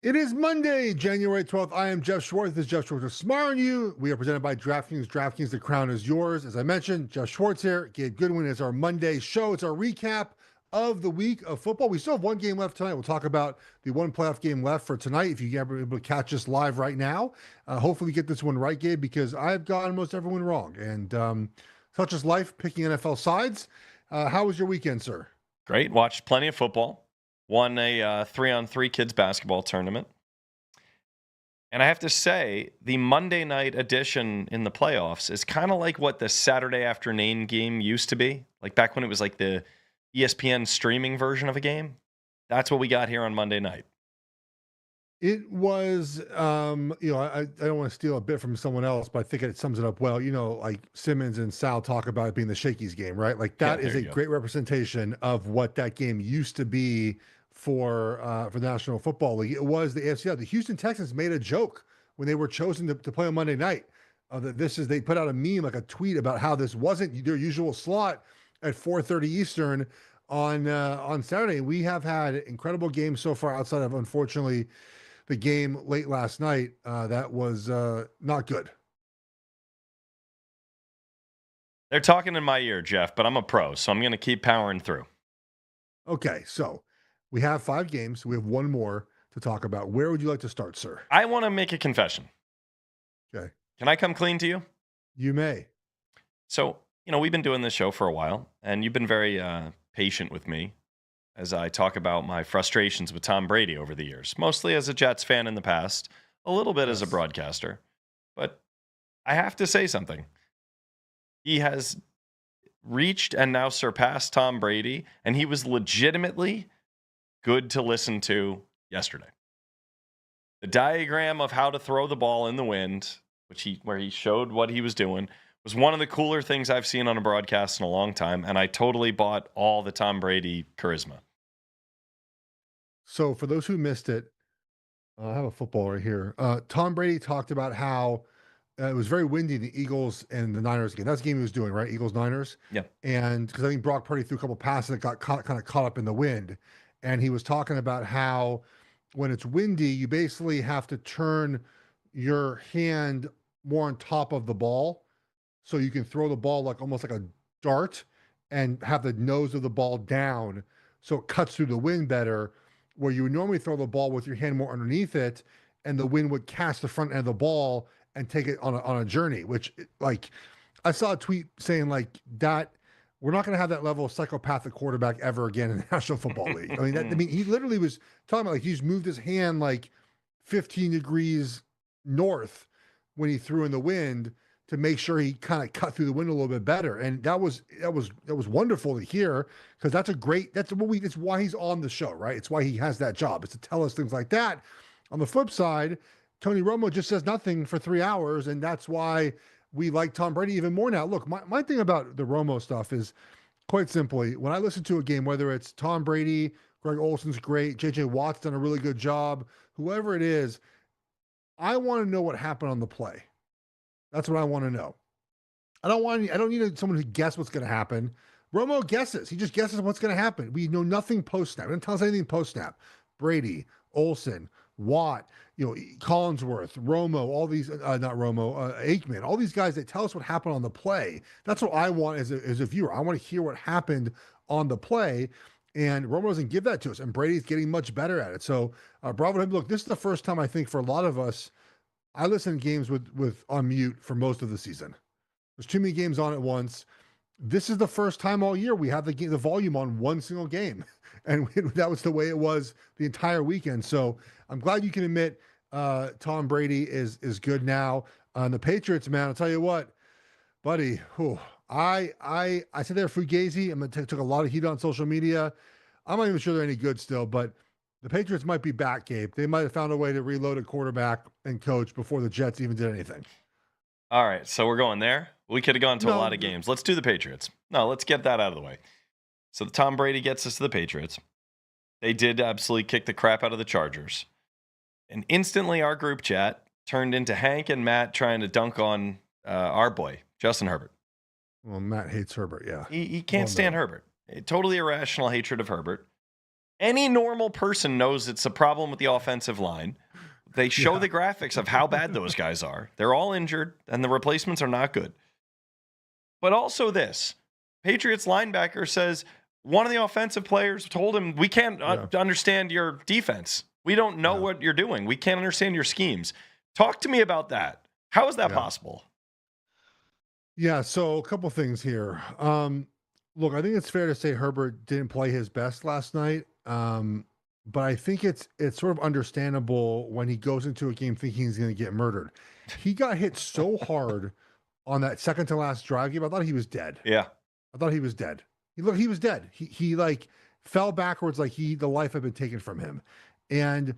It is Monday, January 12th. I am Geoff Schwartz. This is Geoff Schwartz with Smart on You. We are presented by DraftKings. DraftKings, the crown is yours. As I mentioned, Geoff Schwartz here. Gabe Goodwin is our Monday show. It's our recap of the week of football. We still have one game left tonight. We'll talk about the one playoff game left for tonight. If you're able to catch us live right now, hopefully we get this one right, Gabe, because I've gotten most everyone wrong. And such is life, picking NFL sides. How was your weekend, sir? Great. Watched plenty of football. Won a 3-on-3 kids basketball tournament. And I have to say, the Monday night edition in the playoffs is kind of like what the Saturday afternoon game used to be. Like back when it was like the ESPN streaming version of a game. That's what we got here on Monday night. It was, I don't want to steal a bit from someone else, but I think it sums it up well. Like Simmons and Sal talk about it being the Shakey's game, right? Like Yeah, that is there a you go. great representation of what that game used to be for the National Football League. It was the AFC. The Houston Texans made a joke when they were chosen to play on Monday night. That they put out a meme, like a tweet about how this wasn't their usual slot at 4:30 Eastern on Saturday. We have had incredible games so far outside of, unfortunately, the game late last night. That was not good. They're talking in my ear, Jeff, but I'm a pro, so I'm going to keep powering through. Okay, so we have 5 games. We have one more to talk about. Where would you like to start, sir? I want to make a confession. Okay, Can I come clean to you? you may. So, we've been doing this show for a while, and you've been very patient with me as I talk about my frustrations with Tom Brady over the years, mostly as a Jets fan in the past, a little bit as a Yes. broadcaster. But I have to say something. He has reached and now surpassed Tom Brady, and he was legitimately good to listen to yesterday. The diagram of how to throw the ball in the wind, where he showed what he was doing, was one of the cooler things I've seen on a broadcast in a long time, and I totally bought all the Tom Brady charisma. So for those who missed it, I have a football right here. Tom Brady talked about how it was very windy, the Eagles and the Niners game. That's the game he was doing, right? Eagles Niners. Yeah. And because I think Brock Purdy threw a couple passes that got kind of caught up in the wind. And he was talking about how when it's windy, you basically have to turn your hand more on top of the ball so you can throw the ball like almost like a dart and have the nose of the ball down so it cuts through the wind better, where you would normally throw the ball with your hand more underneath it and the wind would catch the front end of the ball and take it on a journey, which, like, I saw a tweet saying like that we're not going to have that level of psychopathic quarterback ever again in the National Football League. I mean, he literally was talking about like he just moved his hand like 15 degrees north when he threw in the wind to make sure he kind of cut through the wind a little bit better. And that was wonderful to hear, because that's why he's on the show, right? It's why he has that job. It's to tell us things like that. On the flip side, Tony Romo just says nothing for 3 hours, and that's why we like Tom Brady even more now. Look, my thing about the Romo stuff is quite simply, when I listen to a game, whether it's Tom Brady, Greg Olson's great, JJ Watt's done a really good job, whoever it is, I want to know what happened on the play. That's what I want to know. I don't need someone who guess what's going to happen. Romo guesses. He just guesses what's going to happen. We know nothing post snap. He doesn't tell us anything post snap. Brady, Olson, Watt, Collinsworth, Romo, all these, not Romo, Aikman, all these guys that tell us what happened on the play. That's what I want as a viewer. I want to hear what happened on the play. And Romo doesn't give that to us. And Brady's getting much better at it. So, bravo to him. Look, this is the first time I think for a lot of us, I listen to games with on mute for most of the season. There's too many games on at once. This is the first time all year we have the volume on one single game, and that was the way it was the entire weekend. So I'm glad you can admit Tom Brady is good now. On the Patriots, man, I'll tell you what, buddy. I said they're fugazi. Took a lot of heat on social media. I'm not even sure they're any good still, but the Patriots might be back, Gabe. They might have found a way to reload a quarterback and coach before the Jets even did anything. All right, so we're going there. We could have gone to a lot No, of games. Let's do the Patriots. No, let's get that out of the way. So Tom Brady gets us to the Patriots. They did absolutely kick the crap out of the Chargers. And instantly our group chat turned into Hank and Matt trying to dunk on our boy, Justin Herbert. well, Matt hates Herbert. Yeah, He can't well, stand no. Herbert. A totally irrational hatred of Herbert. Any normal person knows it's a problem with the offensive line. They show the graphics of how bad those guys are. They're all injured, and the replacements are not good. But also this, Patriots linebacker says one of the offensive players told him, we can't understand your defense. We don't know what you're doing. We can't understand your schemes. Talk to me about that. How is that possible? Yeah, so a couple things here. Look, I think it's fair to say Herbert didn't play his best last night. But I think it's sort of understandable when he goes into a game thinking he's going to get murdered. He got hit so hard on that second to last drive game. I thought he was dead. Yeah. I thought he was dead. He was dead. He like fell backwards like the life had been taken from him. And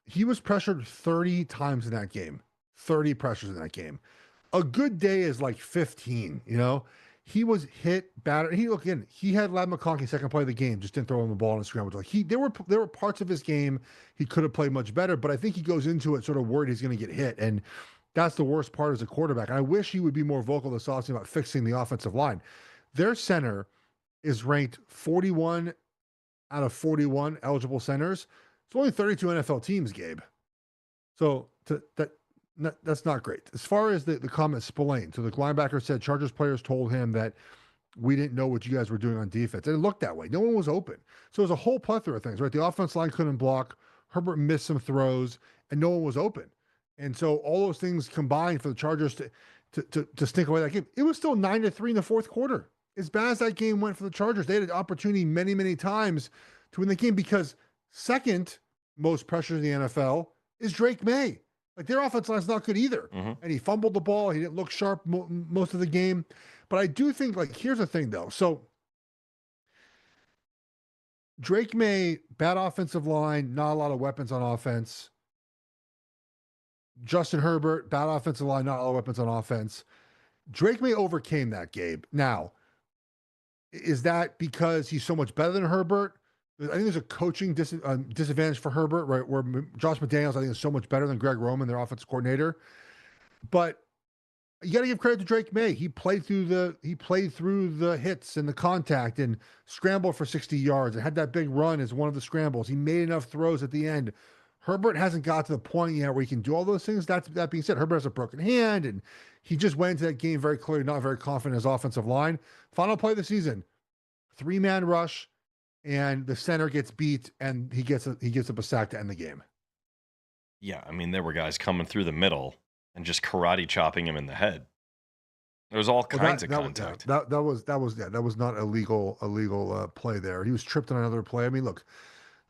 he was pressured 30 times in that game. 30 pressures in that game. A good day is like 15, you know? He was hit, battered. He had Ladd McConkey second play of the game, just didn't throw him the ball in a scramble. Like there were parts of his game he could have played much better, but I think he goes into it sort of worried he's going to get hit. And that's the worst part as a quarterback. And I wish he would be more vocal this offseason about fixing the offensive line. Their center is ranked 41 out of 41 eligible centers. It's only 32 NFL teams, Gabe. So that's not great. As far as the comment Spillane, so the linebacker said Chargers players told him that we didn't know what you guys were doing on defense. And it looked that way. No one was open. So it was a whole plethora of things, right? The offense line couldn't block. Herbert missed some throws, and no one was open. And so all those things combined for the Chargers to stink away that game. It was still 9-3 in the fourth quarter. As bad as that game went for the Chargers, they had an opportunity many, many times to win the game because second most pressure in the NFL is Drake May. Like their offense line's not good either. Mm-hmm. And he fumbled the ball. He didn't look sharp most of the game. But I do think, like, here's the thing, though. So Drake May, bad offensive line, not a lot of weapons on offense. Justin Herbert, bad offensive line, not a lot of weapons on offense. Drake May overcame that, Gabe. Now, is that because he's so much better than Herbert? I think there's a coaching disadvantage for Herbert, right? Where Josh McDaniels, I think, is so much better than Greg Roman, their offensive coordinator. But you got to give credit to Drake May. He played through the hits and the contact and scrambled for 60 yards and had that big run as one of the scrambles. He made enough throws at the end. Herbert hasn't got to the point yet where he can do all those things. That being said, Herbert has a broken hand, and he just went into that game very clearly, not very confident in his offensive line. Final play of the season, 3-man rush, and the center gets beat, and he gives up a sack to end the game. Yeah, I mean, there were guys coming through the middle and just karate chopping him in the head. There was all kinds of contact. That was not illegal play there. He was tripped on another play. I mean, look,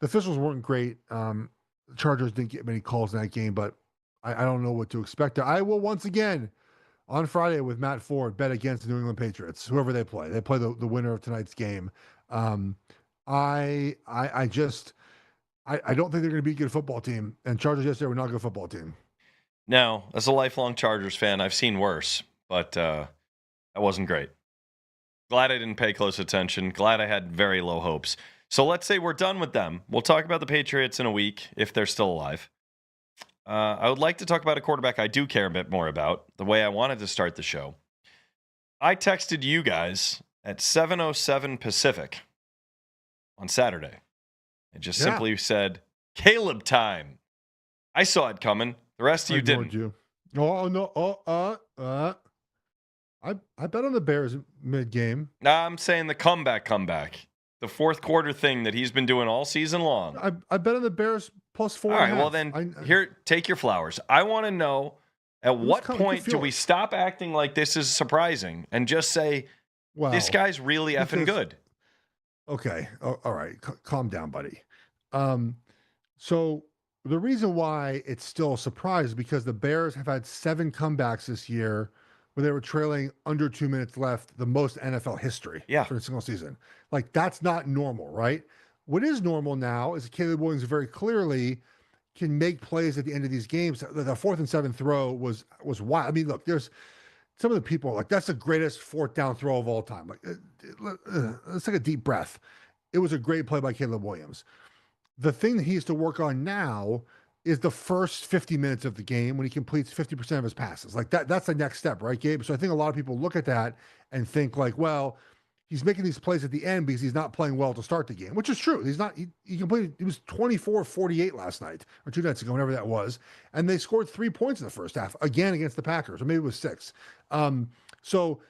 the officials weren't great. The Chargers didn't get many calls in that game, but I don't know what to expect. I will once again on Friday with Matt Ford bet against the New England Patriots, whoever they play. They play the winner of tonight's game. I don't think they're going to be a good football team. And Chargers yesterday were not a good football team. No, as a lifelong Chargers fan, I've seen worse, but that wasn't great. Glad I didn't pay close attention. Glad I had very low hopes. So let's say we're done with them. We'll talk about the Patriots in a week if they're still alive. I would like to talk about a quarterback I do care a bit more about, the way I wanted to start the show. I texted you guys at 7:07 Pacific on Saturday. It just simply said, Caleb time. I saw it coming. The rest of you didn't. You. Oh, no. I bet on the Bears mid-game. Nah, I'm saying the comeback. The fourth quarter thing that he's been doing all season long. I bet on the Bears plus 4.5. All right, well then, here, take your flowers. I want to know, at what point do we stop acting like this is surprising and just say, this guy's really effing good? Okay. All right. Calm down, buddy. So the reason why it's still a surprise is because the Bears have had 7 comebacks this year where they were trailing under 2 minutes left, the most NFL history for a single season. Like, that's not normal, right? What is normal now is Caleb Williams very clearly can make plays at the end of these games. The 4th and 7 throw was wild. I mean, look, there's some of the people like, that's the greatest 4th down throw of all time. Like, let's take a deep breath. It was a great play by Caleb Williams. The thing that he has to work on now is the first 50 minutes of the game when he completes 50% of his passes. Like that's the next step, right, Gabe? So I think a lot of people look at that and think like, well, he's making these plays at the end because he's not playing well to start the game, which is true. He's not, he completed, he was 24-48 last night or 2 nights ago, whenever that was. And they scored 3 points in the first half, again against the Packers, or maybe it was 6. So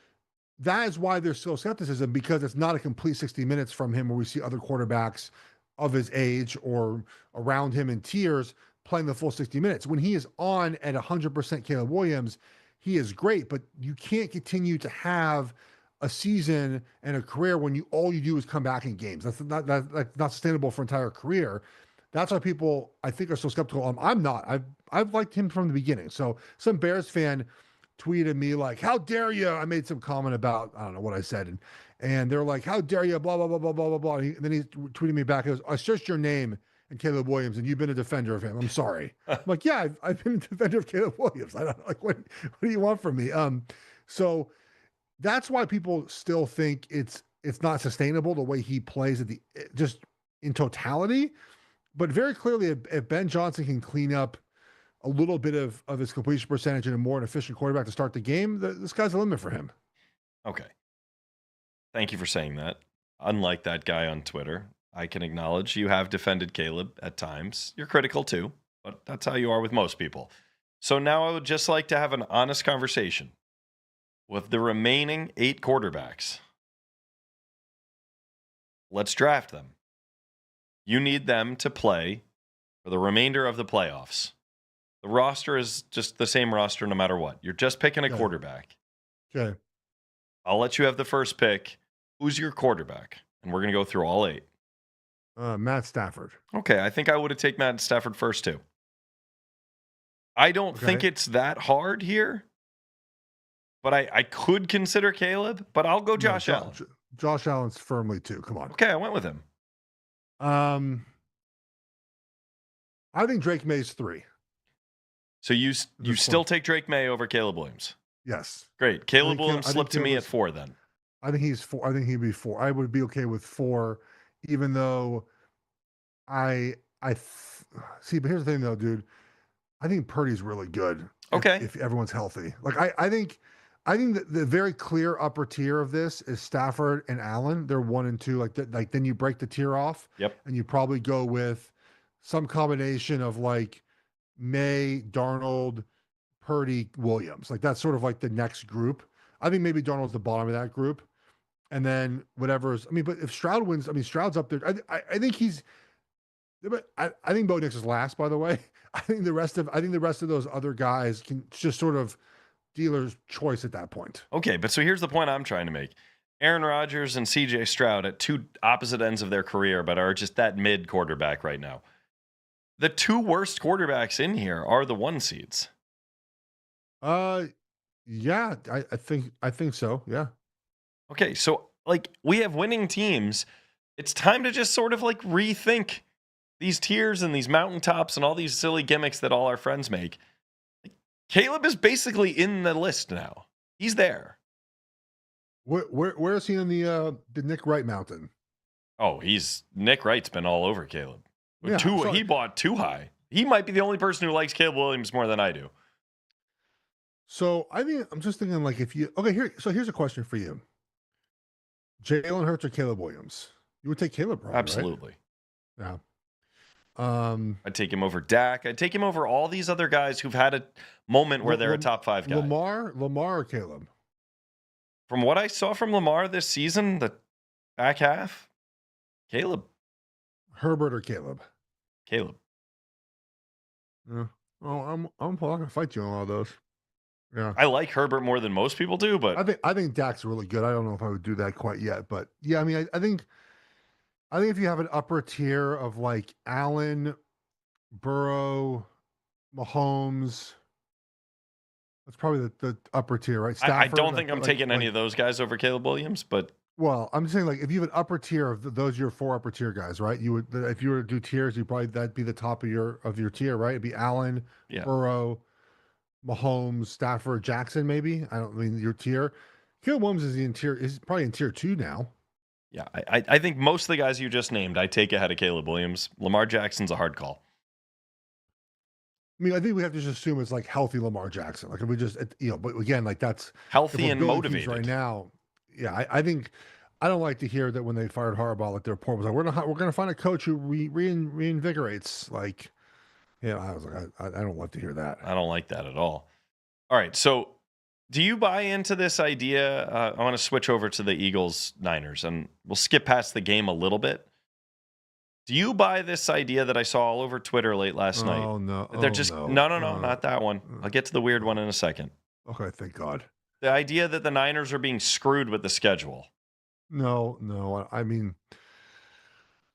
that is why there's still skepticism, because it's not a complete 60 minutes from him where we see other quarterbacks of his age or around him in tiers playing the full 60 minutes. When he is on at 100% Caleb Williams, he is great, but you can't continue to have a season and a career when all you do is come back in games. That's not sustainable for an entire career. That's why people, I think, are so skeptical. I'm not. I've liked him from the beginning. So some Bears fan tweeted me like, "How dare you?" I made some comment about, I don't know what I said, and they're like, "How dare you?" Blah blah blah blah blah blah blah. And then he tweeted me back. He goes, "I searched your name and Caleb Williams, and you've been a defender of him. I'm sorry." I'm like, "Yeah, I've been a defender of Caleb Williams. I don't like what do you want from me?" So that's why people still think it's not sustainable the way he plays just in totality. But very clearly, if Ben Johnson can clean up a little bit of his completion percentage and a more efficient quarterback to start the game, the sky's the limit for him. Okay. Thank you for saying that. Unlike that guy on Twitter, I can acknowledge you have defended Caleb at times. You're critical too, but that's how you are with most people. So now I would just like to have an honest conversation with the remaining 8 quarterbacks. Let's draft them. You need them to play for the remainder of the playoffs. The roster is just the same roster no matter what. You're just picking a quarterback. Okay. I'll let you have the first pick. Who's your quarterback? And we're going to go through all 8. Matt Stafford. Okay, I think I would have taken Matt Stafford first too. I don't think it's that hard here, but I could consider Caleb, but I'll go Josh Allen. Josh Allen's firmly 2. Come on. Okay, I went with him. I think Drake May's 3. So you still take Drake May over Caleb Williams? Yes. Great. Caleb Williams slipped to me at 4 then. I think he's 4. I think he'd be 4. I would be okay with 4, even though see. But here's the thing, though, dude. I think Purdy's really good. Okay. If everyone's healthy, like I think that the very clear upper tier of this is Stafford and Allen. They're 1 and 2. Like then you break the tier off. Yep. And you probably go with some combination of like May, Darnold, Purdy, Williams. Like that's sort of like the next group. I think maybe Darnold's the bottom of that group. And then whatever's, but if Stroud wins, Stroud's up there. I think he's, but I think Bo Nix is last, by the way. I think the rest of those other guys can just sort of dealer's choice at that point. Okay, but so here's the point I'm trying to make. Aaron Rodgers and CJ Stroud at 2 opposite ends of their career, but are just that mid quarterback right now. The 2 worst quarterbacks in here are the 1 seeds. Yeah, I think so. Yeah. Okay, so like we have winning teams. It's time to just sort of like rethink these tiers and these mountaintops and all these silly gimmicks that all our friends make. Like, Caleb is basically in the list now. He's there. Where is he on the Nick Wright mountain? Oh, Nick Wright's been all over Caleb. Yeah, he bought too high. He might be the only person who likes Caleb Williams more than I do. So I'm just thinking like here's a question for you. Jalen Hurts or Caleb Williams? You would take Caleb, probably, absolutely. Right? Yeah. I'd take him over Dak. I'd take him over all these other guys who've had a moment where they're a top 5 guy. Lamar or Caleb? From what I saw from Lamar this season, the back half, Caleb. Herbert or Caleb? Caleb. Yeah. Oh, I'm gonna fight you on all those. Yeah. I like Herbert more than most people do, but I think Dak's really good. I don't know if I would do that quite yet, but yeah, I think if you have an upper tier of like Allen, Burrow, Mahomes, that's probably the upper tier, right? Stafford, I don't think I'm taking any of those guys over Caleb Williams, but well, I'm saying like if you have an upper tier of those, your 4 upper tier guys, right? You would, if you were to do tiers, that'd be the top of your tier, right? It'd be Allen, Burrow, Mahomes, Stafford, Jackson, maybe. Your tier. Caleb Williams is probably in tier 2 now. Yeah, I think most of the guys you just named, I take ahead of Caleb Williams. Lamar Jackson's a hard call. I think we have to just assume it's like healthy Lamar Jackson. Like if we just, but again, like that's healthy and motivated right now. Yeah, I think I don't like to hear that when they fired Harbaugh, like their report was like, we're gonna find a coach who reinvigorates. Like, yeah, I was like, I don't love to hear that. I don't like that at all. All right, so do you buy into this idea? I want to switch over to the Eagles Niners, and we'll skip past the game a little bit. Do you buy this idea that I saw all over Twitter late last night? Oh no, They're just no, not that one. I'll get to the weird one in a second. Okay, thank God. The idea that the Niners are being screwed with the schedule. No. I mean,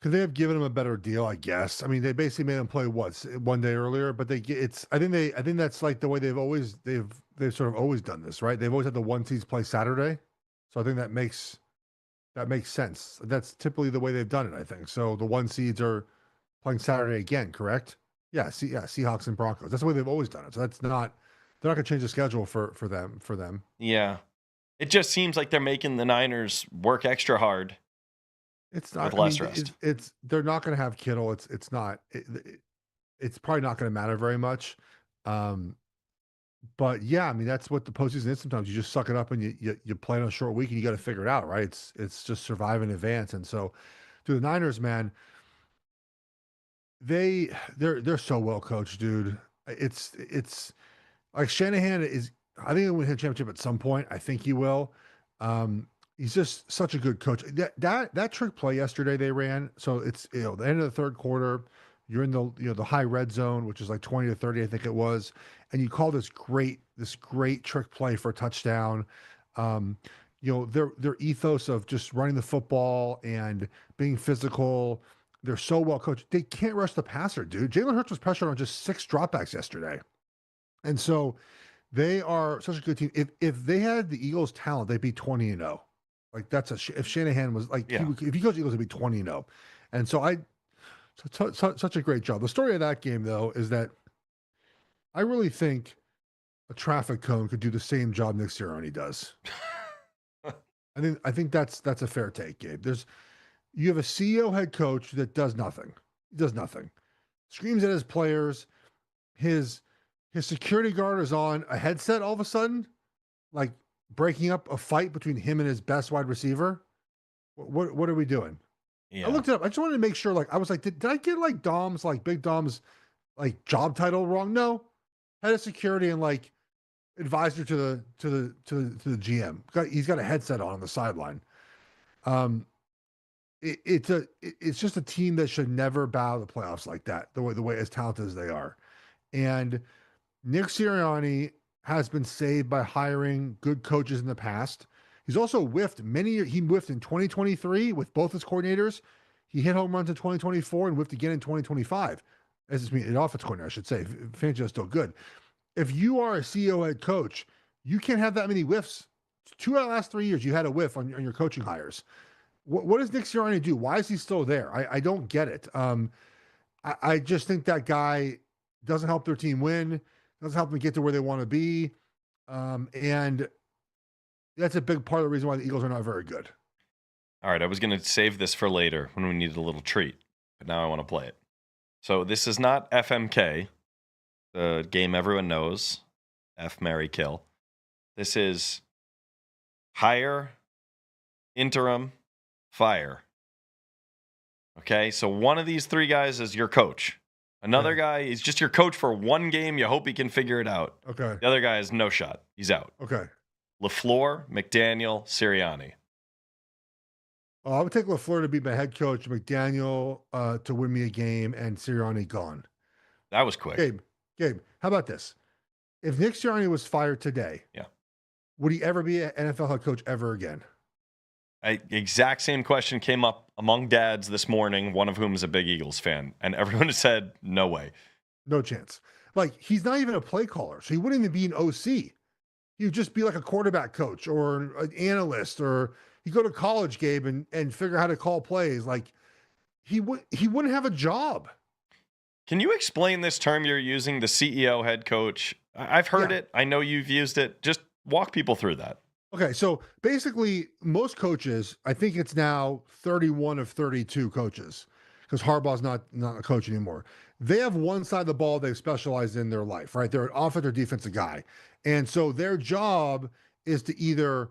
could they have given him a better deal? I guess. I mean, they basically made him play one day earlier, but I think that's like the way they've sort of always done this, right? They've always had the one seeds play Saturday, so I think that makes sense. That's typically the way they've done it. I think so. The one seeds are playing Saturday again, correct? Yeah, Seahawks and Broncos. That's the way they've always done it. So they're not going to change the schedule for them. Yeah, it just seems like they're making the Niners work extra hard. It's not with less rest. It's they're not going to have Kittle. It's probably not going to matter very much. But yeah, I mean that's what the postseason is. Sometimes you just suck it up and you play on a short week and you got to figure it out, right? It's just survive in advance. And so, to the Niners, man, they're so well coached, dude. It's like Shanahan is. I think he'll win a championship at some point. I think he will. He's just such a good coach. That trick play yesterday they ran. So it's the end of the third quarter. You're in the high red zone, which is like 20 to 30, I think it was, and you call this great trick play for a touchdown. Their ethos of just running the football and being physical. They're so well coached. They can't rush the passer, dude. Jalen Hurts was pressured on just 6 dropbacks yesterday, and so they are such a good team. If they had the Eagles' talent, they'd be 20-0. Like that's if Shanahan was like, if he coached Eagles, it'd be 20-0. And so such a great job. The story of that game though is that I really think a traffic cone could do the same job Nick Sirianni does. I think that's a fair take, Gabe. You have a CEO head coach that does nothing. He does nothing. Screams at his players. His security guard is on a headset all of a sudden, like breaking up a fight between him and his best wide receiver. What are we doing? Yeah. I looked it up. I just wanted to make sure. Like, I was like, did I get like Dom's, like Big Dom's, like job title wrong? No, head of security and like advisor to the GM. He's got a headset on the sideline. It's just a team that should never bow the playoffs like that. The way as talented as they are, and Nick Sirianni has been saved by hiring good coaches in the past. He's also whiffed he whiffed in 2023 with both his coordinators. He hit home runs in 2024 and whiffed again in 2025. An offense coordinator, I should say. Fangio is still good. If you are a CEO head coach, you can't have that many whiffs. 2 out of the last 3 years, you had a whiff on your coaching hires. What does Nick Sirianni do? Why is he still there? I don't get it. I just think that guy doesn't help their team win. Doesn't help them get to where they want to be. And that's a big part of the reason why the Eagles are not very good. All right, I was going to save this for later when we needed a little treat, but now I want to play it. So this is not FMK, the game everyone knows, F, marry, kill. This is hire, interim, fire. Okay, so one of these 3 guys is your coach. Another guy is just your coach for one game. You hope he can figure it out. Okay. The other guy is no shot. He's out. Okay. LaFleur, McDaniel, Sirianni. I would take LaFleur to be my head coach, McDaniel to win me a game, and Sirianni gone. That was quick. Gabe, how about this? If Nick Sirianni was fired today, would he ever be an NFL head coach ever again? Exact same question came up among dads this morning, one of whom is a big Eagles fan, and everyone said, no way. No chance. Like, he's not even a play caller, so he wouldn't even be an OC. He would just be like a quarterback coach or an analyst, or he'd go to college, Gabe, and figure out how to call plays. Like, he wouldn't have a job. Can you explain this term you're using, the CEO head coach? I've heard it. I know you've used it. Just walk people through that. Okay, so basically, most coaches, I think it's now 31 of 32 coaches, because Harbaugh's not a coach anymore. They have one side of the ball they've specialized in their life, right? They're an offensive or defensive guy. And so their job is to either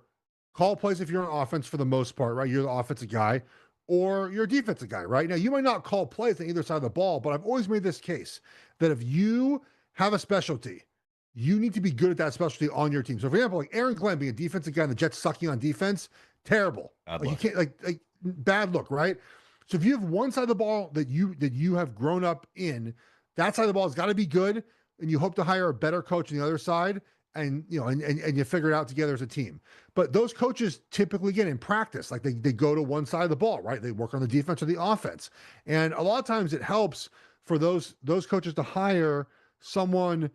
call plays if you're on offense for the most part, right? You're the offensive guy, or you're a defensive guy, right? Now, you might not call plays on either side of the ball, but I've always made this case that if you have a specialty, you need to be good at that specialty on your team. So, for example, like Aaron Glenn being a defensive guy and the Jets sucking on defense, terrible. Like you can't like bad look, right? So if you have one side of the ball that you have grown up in, that side of the ball has got to be good, and you hope to hire a better coach on the other side, and you figure it out together as a team. But those coaches typically get in practice, like they go to one side of the ball, right? They work on the defense or the offense. And a lot of times it helps for those coaches to hire someone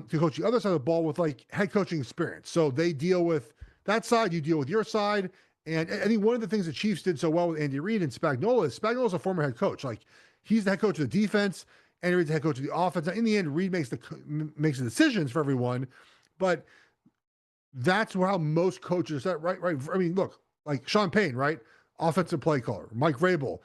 to coach the other side of the ball with like head coaching experience. So they deal with that side, you deal with your side. And I think one of the things the Chiefs did so well with Andy Reid and Spagnuolo is Spagnuolo's a former head coach. Like he's the head coach of the defense, Andy Reid's the head coach of the offense. Now, in the end, Reid makes the decisions for everyone, but that's how most coaches right. I mean, look, like Sean Payne, right? Offensive play caller. Mike Vrabel,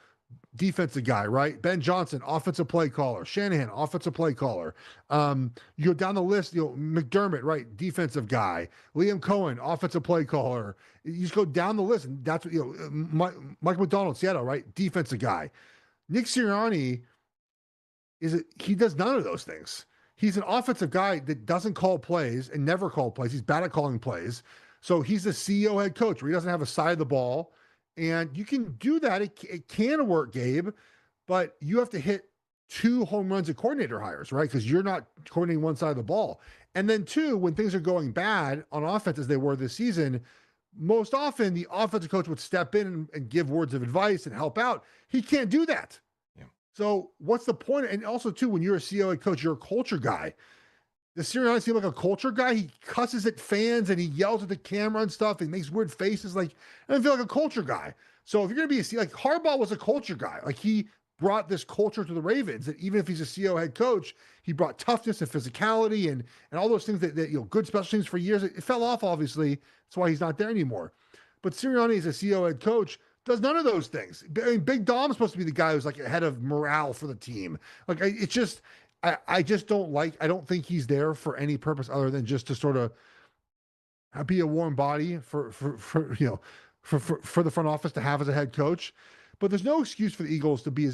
defensive guy, right? Ben Johnson, offensive play caller. Shanahan, offensive play caller. You go down the list, McDermott, right? Defensive guy. Liam Cohen, offensive play caller. You just go down the list, and that's what, Mike McDonald, Seattle, right? Defensive guy. Nick Sirianni he does none of those things. He's an offensive guy that doesn't call plays and never called plays. He's bad at calling plays. So he's the CEO head coach where he doesn't have a side of the ball. And you can do that. It can work, Gabe, but you have to hit 2 home runs at coordinator hires, right? Because you're not coordinating one side of the ball. And then 2, when things are going bad on offense as they were this season, most often the offensive coach would step in and give words of advice and help out. He can't do that. Yeah. So what's the point? And also, too, when you're a CEO head coach, you're a culture guy. Does Sirianni seem like a culture guy? He cusses at fans and he yells at the camera and stuff. He makes weird faces. Like, I don't feel like a culture guy. So if you're going to be like Harbaugh was a culture guy. Like he brought this culture to the Ravens that even if he's a CEO head coach, he brought toughness and physicality and all those things that good special teams for years. It fell off, obviously. That's why he's not there anymore. But Sirianni as a CEO head coach does none of those things. I mean, Big Dom's supposed to be the guy who's like ahead of morale for the team. Like it's just, I just I don't think he's there for any purpose other than just to sort of be a warm body for the front office to have as a head coach. But there's no excuse for the Eagles to be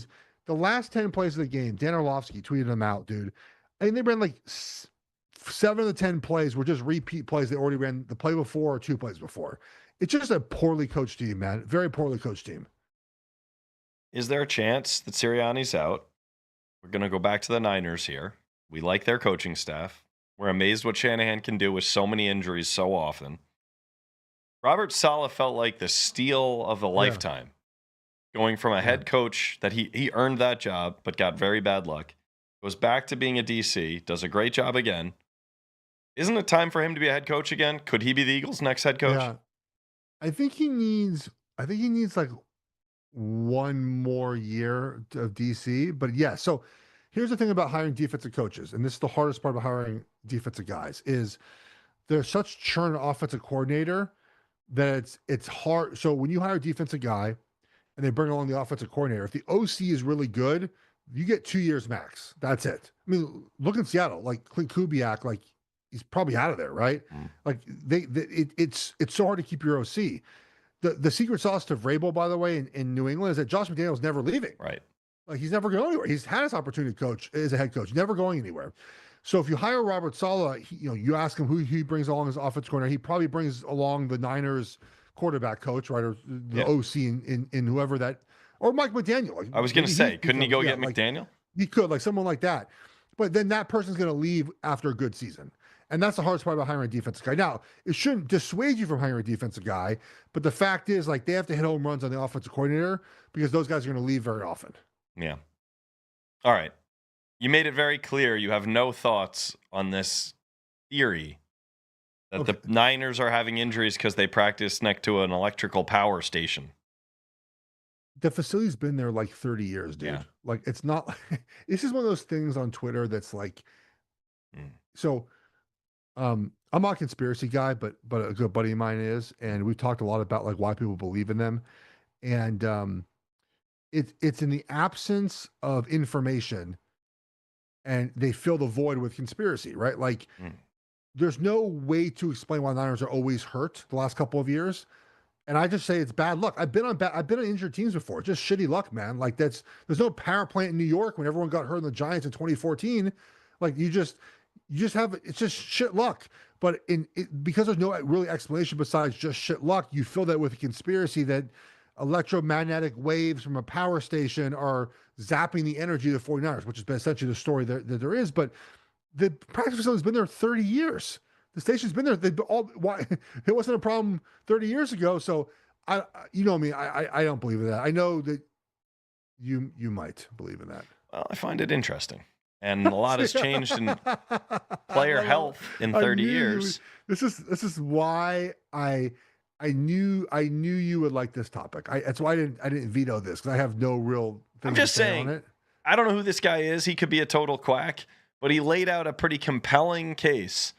the last 10 plays of the game. Dan Orlovsky tweeted them out, dude. I think they ran like 7 of the 10 plays were just repeat plays they already ran the play before or 2 plays before. It's just a poorly coached team, man. Very poorly coached team. Is there a chance that Sirianni's out? We're going to go back to the Niners here. We like their coaching staff. We're amazed what Shanahan can do with so many injuries so often. Robert Saleh felt like the steal of a lifetime. Going from a head coach that he earned that job, but got very bad luck. Goes back to being a DC, does a great job again. Isn't it time for him to be a head coach again? Could he be the Eagles' next head coach? Yeah. I think he needs like 1 more year of DC. But yeah, so here's the thing about hiring defensive coaches, and this is the hardest part about hiring defensive guys, is there's such churn offensive coordinator that it's hard. So when you hire a defensive guy and they bring along the offensive coordinator, if the OC is really good, you get 2 years max. That's it. I mean, look in Seattle, like Clint Kubiak, like he's probably out of there, right? Like it's so hard to keep your OC. The secret sauce to Vrabel, by the way, in New England is that Josh McDaniels never leaving. Right. Like he's never going anywhere. He's had his opportunity to coach as a head coach, never going anywhere. So if you hire Robert Saleh, you ask him who he brings along as offense coordinator. He probably brings along the Niners quarterback coach, right, or the OC in whoever that, or Mike McDaniel. Like, I was going to say, couldn't he go get McDaniel? He could, like someone like that. But then that person's going to leave after a good season. And that's the hardest part about hiring a defensive guy. Now, it shouldn't dissuade you from hiring a defensive guy, but the fact is, like, they have to hit home runs on the offensive coordinator because those guys are going to leave very often. Yeah. All right. You made it very clear you have no thoughts on this theory that the Niners are having injuries because they practice next to an electrical power station. The facility's been there like 30 years, dude. Yeah. Like, it's not, this is one of those things on Twitter that's like, so I'm not a conspiracy guy, but a good buddy of mine is, and we've talked a lot about like why people believe in them. And it's in the absence of information, and they fill the void with conspiracy, right? Like, there's no way to explain why Niners are always hurt the last couple of years. And I just say it's bad luck. I've been on injured teams before. Just shitty luck, man. Like there's no power plant in New York when everyone got hurt in the Giants in 2014. Like you just have it's just shit luck. But because there's no really explanation besides just shit luck, you fill that with a conspiracy that electromagnetic waves from a power station are zapping the energy of the 49ers, which is essentially the story that there is. But the practice facility's been there 30 years. The station's been there. Why it wasn't a problem 30 years ago. So you know me, I don't believe in that. I know that you might believe in that. Well, I find it interesting. And a lot has changed in player health in 30 years. This is why I knew you would like this topic. That's why I didn't veto this, because I have no real thing I'm just to say saying, on it. I don't know who this guy is. He could be a total quack, but he laid out a pretty compelling case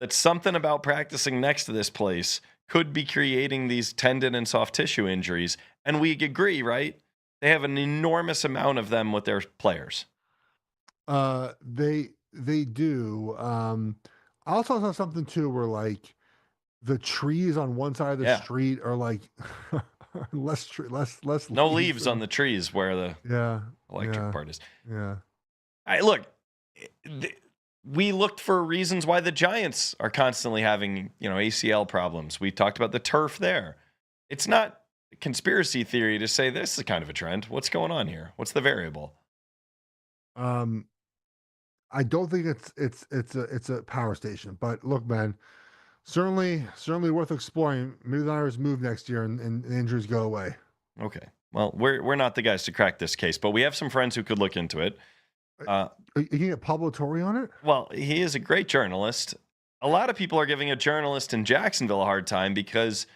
that something about practicing next to this place could be creating these tendon and soft tissue injuries. And we agree, right? They have an enormous amount of them with their players. They do. I also saw something too where like the trees on one side of the street are like less no leaves on the trees where the electric part is. Yeah. Look, we looked for reasons why the Giants are constantly having, ACL problems. We talked about the turf there. It's not a conspiracy theory to say this is kind of a trend. What's going on here? What's the variable? I don't think it's a power station, but look, man, certainly worth exploring. Maybe the Niners move next year and the injuries go away. Okay. Well, we're not the guys to crack this case, but we have some friends who could look into it. Are you can get Pablo Torre on it? Well, he is a great journalist. A lot of people are giving a journalist in Jacksonville a hard time because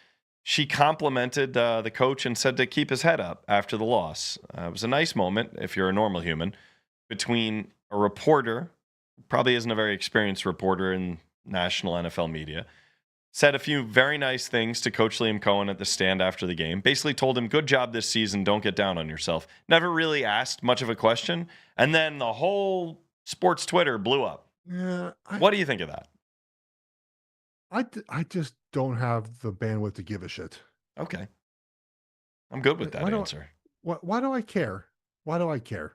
she complimented the coach and said to keep his head up after the loss. It was a nice moment, if you're a normal human, between a reporter, probably isn't a very experienced reporter in national NFL media, said a few very nice things to Coach Liam Cohen at the stand after the game. Basically told him, good job this season, don't get down on yourself. Never really asked much of a question. And then the whole sports Twitter blew up. Yeah. What do you think of that? I just don't have the bandwidth to give a shit. Okay. I'm good with that answer. Why do I care? Why do I care?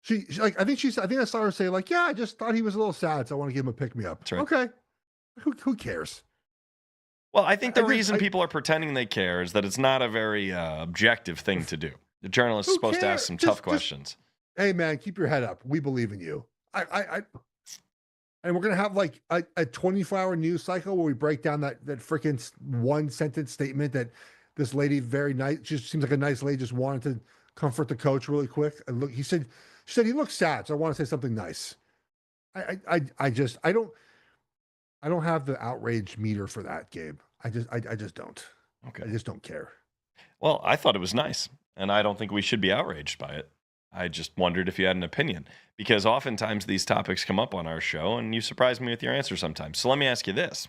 She like, I think I saw her say like, yeah, I just thought he was a little sad, so I want to give him a pick me up. That's right. Okay. Who cares? Well, I think the reason people are pretending they care is that it's not a very objective thing to do. The journalist is supposed to ask some tough questions. Hey, man, keep your head up. We believe in you. And we're going to have like a 24-hour news cycle where we break down that freaking one sentence statement that this lady, very nice, just seems like a nice lady, just wanted to comfort the coach really quick. And look, she said he looks sad, so I want to say something nice. I don't have the outrage meter for that, Gabe. I just don't. Okay. I just don't care. Well, I thought it was nice, and I don't think we should be outraged by it. I just wondered if you had an opinion, because oftentimes these topics come up on our show, and you surprise me with your answer sometimes. So let me ask you this.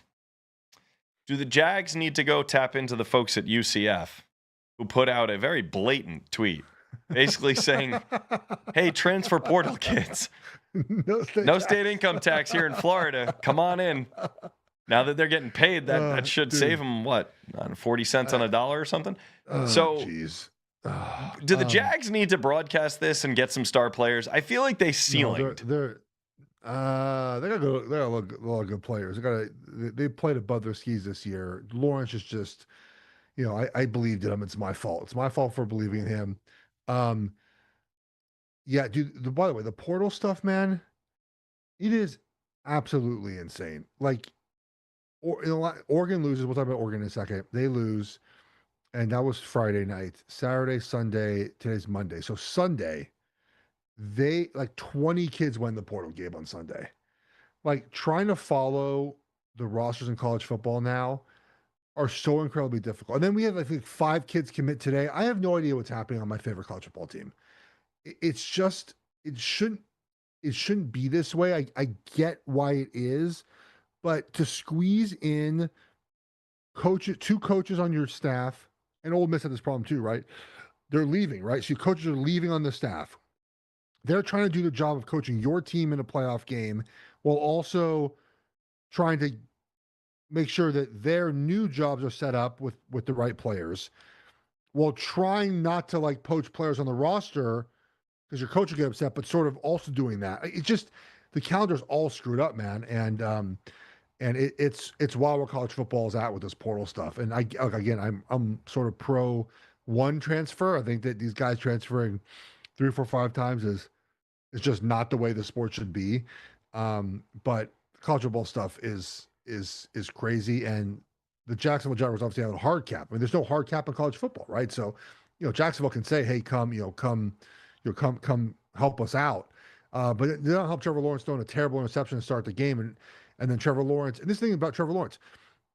Do the Jags need to go tap into the folks at UCF who put out a very blatant tweet basically saying, hey, transfer portal kids, no state income tax here in Florida. Come on in. Now that they're getting paid, that should save them, 40 cents on a dollar or something? Geez. Do the Jags need to broadcast this and get some star players? I feel like they ceilinged. They're a lot of good players. They played above their skis this year. Lawrence is just, I believed in him. It's my fault. It's my fault for believing in him. Yeah, dude. By the way, the portal stuff, man, it is absolutely insane. Like, Oregon loses. We'll talk about Oregon in a second. They lose. And that was Friday night. Saturday, Sunday, today's Monday. So Sunday, 20 kids went in the portal, Gabe, on Sunday. Like, trying to follow the rosters in college football now are so incredibly difficult. And then we have, I think, 5 kids commit today. I have no idea what's happening on my favorite college football team. It shouldn't be this way. I get why it is, but to squeeze in two coaches on your staff, and Ole Miss had this problem too, right? They're leaving, right? So coaches are leaving on the staff. They're trying to do the job of coaching your team in a playoff game while also trying to make sure that their new jobs are set up with the right players, while trying not to like poach players on the roster because your coach will get upset, but sort of also doing that. It's just the calendar's all screwed up, man. And it's wild where college football is at with this portal stuff. And again, I'm sort of pro one transfer. I think that these guys transferring 3, 4, 5 times is just not the way the sport should be. But college football stuff is crazy. And the Jacksonville Jaguars obviously have a hard cap. I mean, there's no hard cap in college football, right? So, Jacksonville can say, "Hey, come help us out." But they don't help Trevor Lawrence throwing a terrible interception to start the game, and then Trevor Lawrence. And this thing about Trevor Lawrence,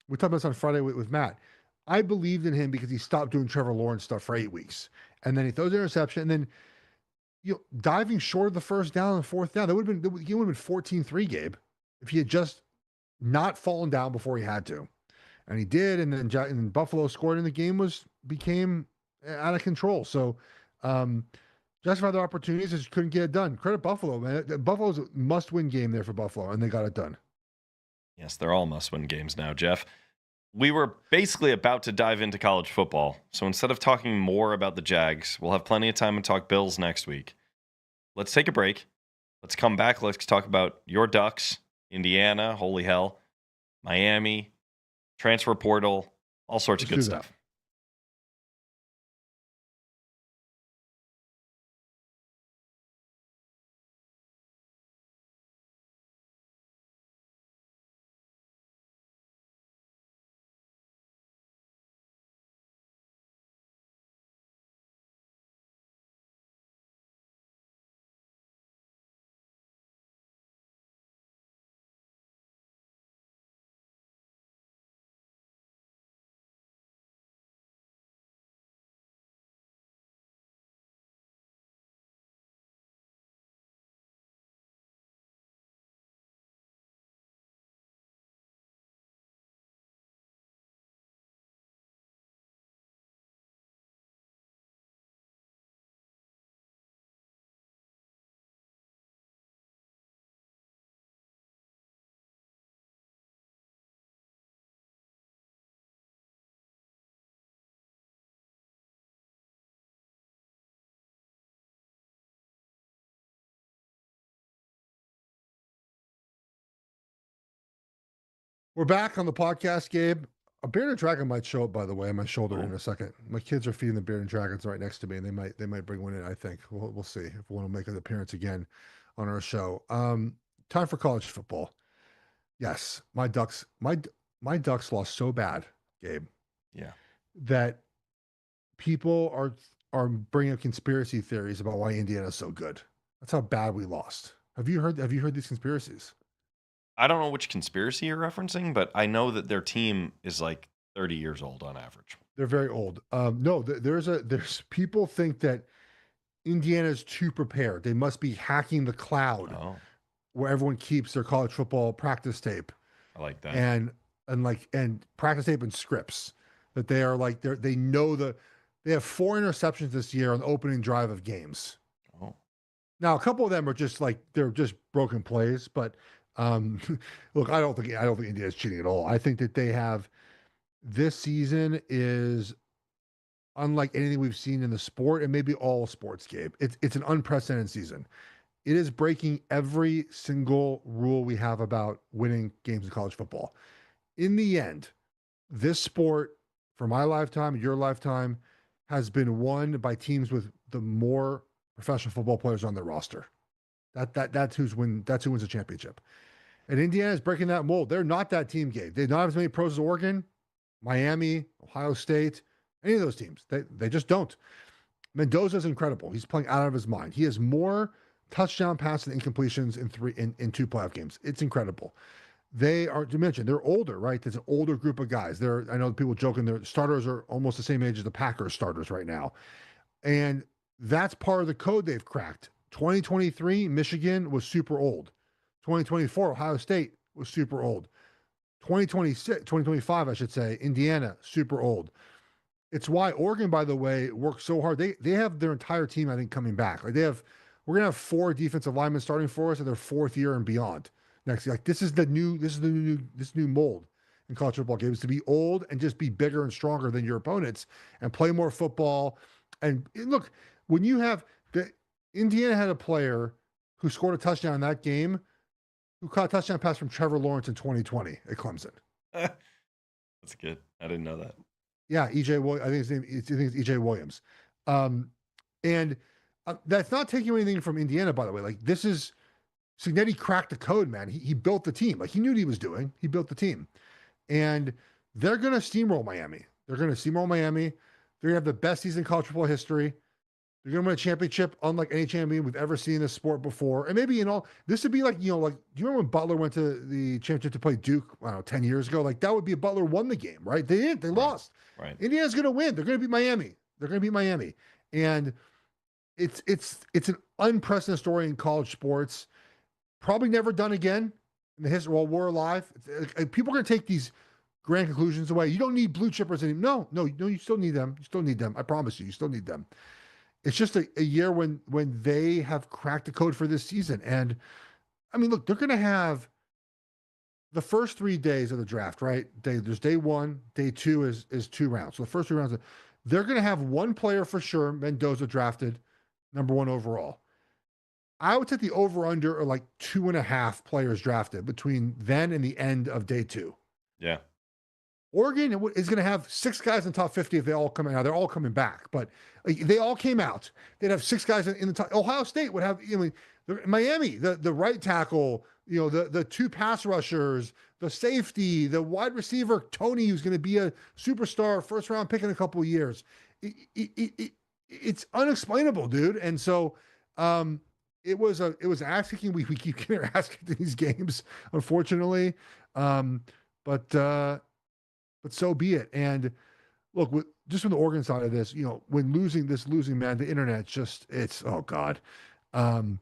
we talked about this on Friday with Matt. I believed in him because he stopped doing Trevor Lawrence stuff for 8 weeks, and then he throws an interception, and then diving short of the first down and fourth down, he would have been 14-3, Gabe, if he had just not fallen down before he had to. And he did, and then Buffalo scored, and the game became out of control. So, just for other opportunities, just couldn't get it done. Credit Buffalo, man. Buffalo's a must-win game there for Buffalo, and they got it done. Yes, they're all must-win games now, Geoff. We were basically about to dive into college football, so instead of talking more about the Jags, we'll have plenty of time to talk Bills next week. Let's take a break. Let's come back. Let's talk about your Ducks, Indiana, holy hell, Miami, transfer portal, all sorts of good stuff. We're back on the podcast, Gabe. A bearded dragon might show up, by the way, on my shoulder in a second. My kids are feeding the bearded dragons right next to me, and they might bring one in. I think we'll see if one will make an appearance again on our show. Time for college football. Yes, my Ducks lost so bad, Gabe. Yeah, that people are bringing up conspiracy theories about why Indiana's so good. That's how bad we lost. Have you heard these conspiracies? I don't know which conspiracy you're referencing, but I know that their team is like 30 years old on average. They're very old. No, there's people think that Indiana's too prepared. They must be hacking the cloud where everyone keeps their college football practice tape. I like that. And practice tape and scripts that they are like they know they have 4 interceptions this year on the opening drive of games. Oh. Now a couple of them are just like they're just broken plays, but look, I don't think India is cheating at all. I think that they have this season is unlike anything we've seen in the sport and maybe all sports, Gabe. It's an unprecedented season. It is breaking every single rule we have about winning games in college football. In the end, this sport, for my lifetime, your lifetime, has been won by teams with the more professional football players on their roster. That's who wins the championship. And Indiana is breaking that mold. They're not that team, Gabe. They don't have as many pros as Oregon, Miami, Ohio State, any of those teams. They just don't. Mendoza's incredible. He's playing out of his mind. He has more touchdown passes and incompletions in 2 playoff games. It's incredible. They are, to mention, they're older, right? There's an older group of guys. I know people joking, their starters are almost the same age as the Packers starters right now. And that's part of the code they've cracked. 2023, Michigan was super old. 2024, Ohio State was super old. 2025, I should say, Indiana, super old. It's why Oregon, by the way, worked so hard. They have their entire team, I think, coming back. Like we're gonna have 4 defensive linemen starting for us in their 4th year and beyond next year. Like this is the new mold in college football games, to be old and just be bigger and stronger than your opponents and play more football. And look, when you have Indiana had a player who scored a touchdown in that game who caught a touchdown pass from Trevor Lawrence in 2020 at Clemson. That's good. I didn't know that. Yeah, EJ. I think his name. I think it's EJ Williams. And that's not taking anything from Indiana, by the way. Like, this is Cignetti cracked the code, man. He built the team. Like, he knew what he was doing. He built the team, and they're gonna steamroll Miami. They're gonna steamroll Miami. They're gonna have the best season in college football history. They're going to win a championship unlike any champion we've ever seen in this sport before. And maybe, this would be like, like, do you remember when Butler went to the championship to play Duke, I don't know, 10 years ago? Like, that would be Butler won the game, right? They didn't. They lost. Right. Indiana's going to win. They're going to beat Miami. And it's an unprecedented story in college sports. Probably never done again in the history while we're alive. People are going to take these grand conclusions away. You don't need blue chippers anymore. No, you still need them. You still need them. I promise you still need them. It's just a year when they have cracked the code for this season. And I mean, look, they're going to have the first 3 days of the draft, right? There's day one, day two is 2 rounds. So the first 3 rounds, they're going to have one player for sure, Mendoza, drafted number 1 overall. I would take the over-under or like 2.5 players drafted between then and the end of day 2. Yeah. Oregon is going to have 6 guys in the top 50 if they all come out. Now, they're all coming back, but they all came out. They'd have 6 guys in the top. Ohio State would have, Miami, the right tackle, the 2 pass rushers, the safety, the wide receiver, Tony, who's going to be a superstar, first-round pick in a couple of years. It's unexplainable, dude. And so it was ass kicking. We keep getting our ass kicked in these games, unfortunately. But so be it. And look, just from the Oregon side of this, when losing, man, the internet it's oh God. Dan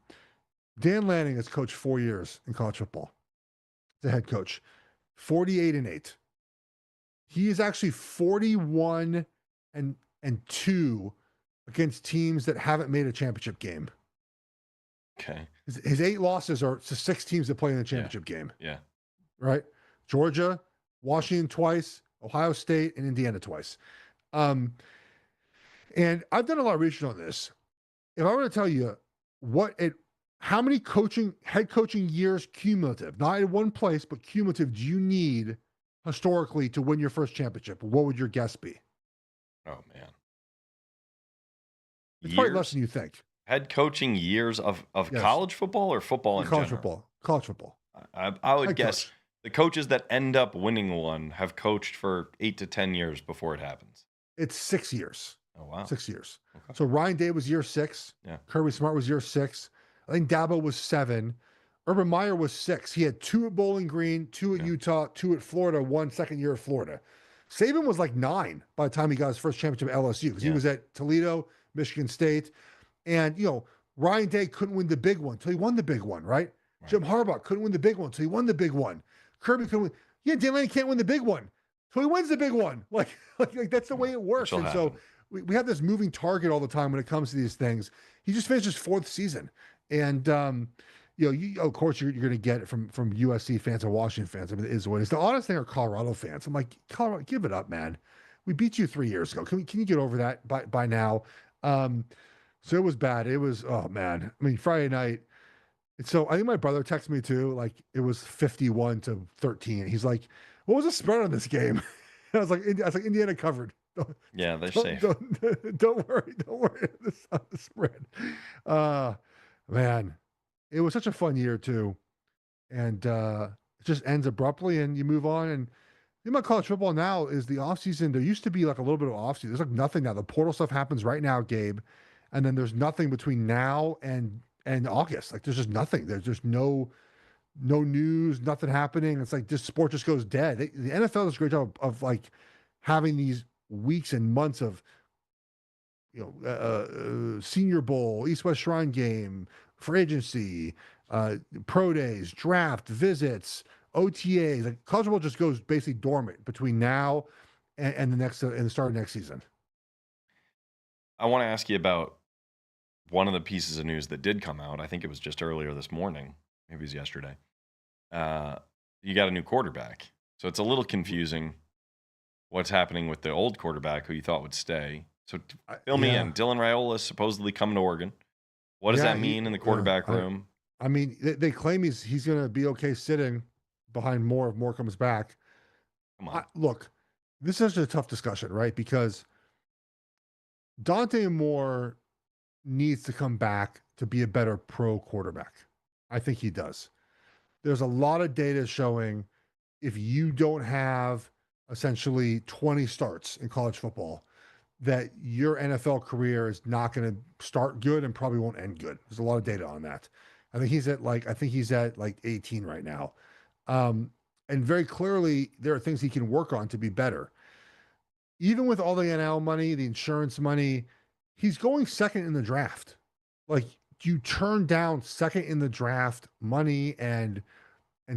Lanning has coached 4 years in college football. The head coach, 48-8. He is actually 41-2 against teams that haven't made a championship game. Okay. His 8 losses are to 6 teams that play in the championship game. Yeah. Right? Georgia, Washington twice, Ohio State, and Indiana twice. And I've done a lot of research on this. If I were to tell you how many head coaching years cumulative, not in one place, but cumulative, do you need historically to win your first championship? What would your guess be? Oh, man. It's probably less than you think. Head coaching years of yes. College football or football in college general? College football. I would guess the coaches that end up winning one have coached for 8 to 10 years before it happens. It's 6 years. Oh, wow. 6 years. Okay. So Ryan Day was year 6. Yeah. Kirby Smart was year 6. I think Dabo was 7. Urban Meyer was 6. He had 2 at Bowling Green, 2 at Utah, 2 at Florida, 1 second year at Florida. Saban was like 9 by the time he got his first championship at LSU because he was at Toledo, Michigan State. And, Ryan Day couldn't win the big one until he won the big one, right? Jim Harbaugh couldn't win the big one until he won the big one. Kirby couldn't win. Yeah, Dan Lanning can't win the big one. So he wins the big one. Like that's the way it works. And so we have this moving target all the time when it comes to these things. He just finished his 4th season. And, of course, you're going to get it from USC fans and Washington fans. I mean, it is what it is. The honest thing are Colorado fans. I'm like, Colorado, give it up, man. We beat you 3 years ago. Can you get over that by now? So it was bad. It was, oh, man. I mean, Friday night. So I think my brother texted me too. Like it was 51-13. He's like, "What was the spread on this game?" I was like, "Indiana covered." Yeah, they're safe. Don't worry on the spread. Man, it was such a fun year too, and it just ends abruptly, and you move on. And the thing about college football now is the offseason. There used to be like a little bit of offseason. There's like nothing now. The portal stuff happens right now, Gabe, and then there's nothing between now and August. Like there's just nothing. There's just no news, nothing happening. It's like this sport just goes dead. The NFL does a great job of like having these weeks and months of Senior Bowl, East-West Shrine Game, free agency, pro days, draft, visits, OTAs. Like college football just goes basically dormant between now and the start of next season. I want to ask you about one of the pieces of news that did come out. I think it was just earlier this morning. Maybe it was yesterday. You got a new quarterback. So it's a little confusing what's happening with the old quarterback who you thought would stay. So fill me Yeah, in. Dylan Raiola is supposedly coming to Oregon. What does yeah. that mean in the quarterback room? I mean, they claim he's going to be okay sitting behind Moore if Moore comes back. Come on. Look, this is a tough discussion, right? Because Dante Moore needs to come back to be a better pro quarterback. I think he does. There's a lot of data showing if you don't have essentially 20 starts in college football, that your NFL career is not going to start good and probably won't end good. There's a lot of data on that. I think he's at like 18 right now. And very clearly there are things he can work on to be better. Even with all the NL money, the insurance money, he's going second in the draft. Like, you turn down second in the draft money and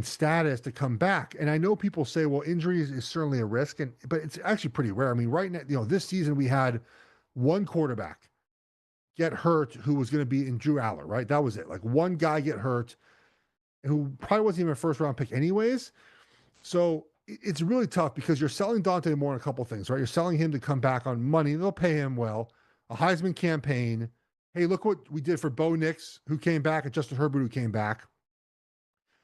status to come back. And I know people say, well, injuries is certainly a risk, but it's actually pretty rare. I mean, right now, this season we had one quarterback get hurt who was going to be in Drew Aller, right? That was it. Like, one guy get hurt who probably wasn't even a first round pick anyways. So it's really tough because you're selling Dante Moore on a couple of things, right? You're selling him to come back on money. They'll pay him well. A Heisman campaign. Hey, look what we did for Bo Nix, who came back, and Justin Herbert, who came back.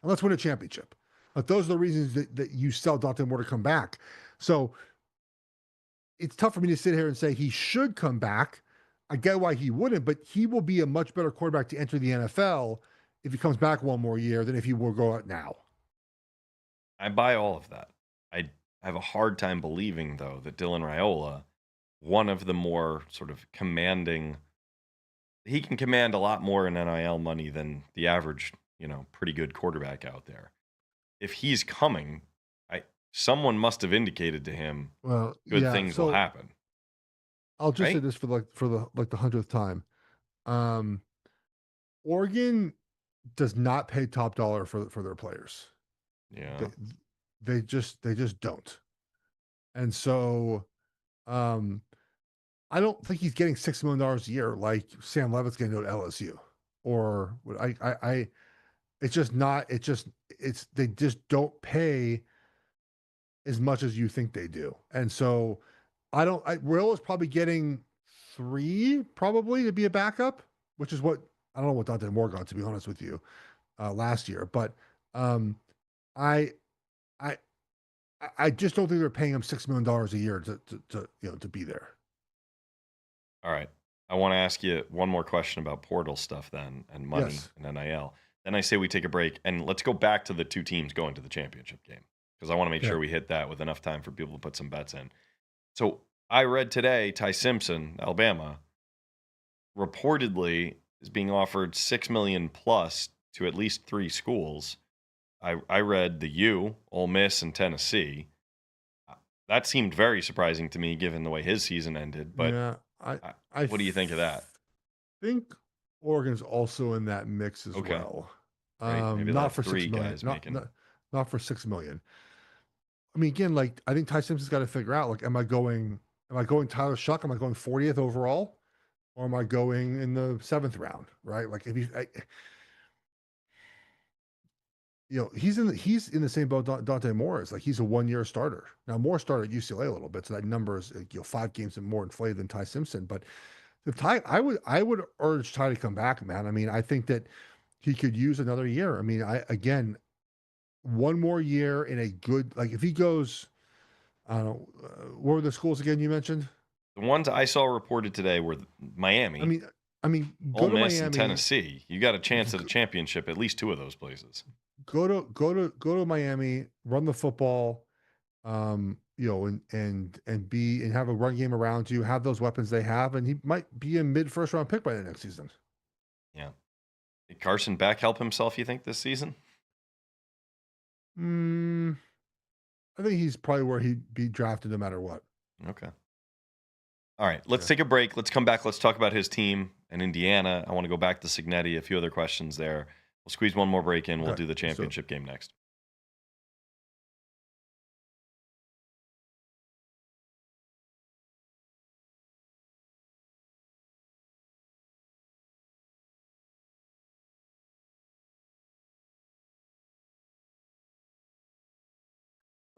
And let's win a championship. But those are the reasons that you sell Dante Moore to come back. So it's tough for me to sit here and say he should come back. I get why he wouldn't, but he will be a much better quarterback to enter the NFL if he comes back one more year than if he will go out now. I buy all of that. I have a hard time believing, though, that Dylan Raiola, one of the more sort of commanding, he can command a lot more in NIL money than the average, pretty good quarterback out there. If he's coming, someone must have indicated to him Well, good yeah. things will So happen. I'll just say Right? this for the 100th time. Um, Oregon does not pay top dollar for their players. They, Yeah. they just don't. And so um, I don't think he's getting $6 million a year like Sam Levitt's getting to LSU. Or it's just not. They just don't pay as much as you think they do. And so Will is probably getting 3 probably to be a backup, which is what I don't know what Dante Moore got, to be honest with you, last year. But um, I I I just don't think they're paying him $6 million a year to be there. All right. I want to ask you one more question about portal stuff then and money Yes. and NIL. Then I say we take a break and let's go back to the two teams going to the championship game because I want to make Okay. sure we hit that with enough time for people to put some bets in. So I read today Ty Simpson, Alabama, reportedly is being offered 6 million plus to at least 3 schools. I read the U, Ole Miss, and Tennessee. That seemed very surprising to me given the way his season ended. But Yeah. I what do you think of that? think Oregon's also in that mix as Okay, well. great. Maybe they'll Not have for 6 3 million. guys making. Not for 6 million. I mean, again, like, I think Ty Simpson's got to figure out, like, am I going Tyler Shuck? Am I going 40th overall? Or am I going in the 7th round? Right? Like, if he's in the same boat Dante Moore is. Like, he's a 1-year starter. Now, Moore started at UCLA a little bit, so that number is 5 games and more inflated than Ty Simpson. But the Ty, I would urge Ty to come back, man. I mean, I think that he could use another year. I mean, again, one more year in a good, like, if he goes, I don't know, what were the schools again you mentioned? The ones I saw reported today were I Miami, mean, I mean, Ole go to Miss, and Miami, Tennessee. You got a chance at a championship at least 2 of those places. go to Miami, run the football, and have a run game around you, have those weapons they have, and he might be a mid first round pick by the next season. Yeah. Did Carson Beck help himself, you think, this season? Mm, I think he's probably where he'd be drafted no matter what. Okay. All right, let's Yeah. take a break. Let's come back. Let's talk about his team in Indiana. I want to go back to Signetti, a few other questions there. We'll squeeze one more break in. We'll Okay. do the So championship game next.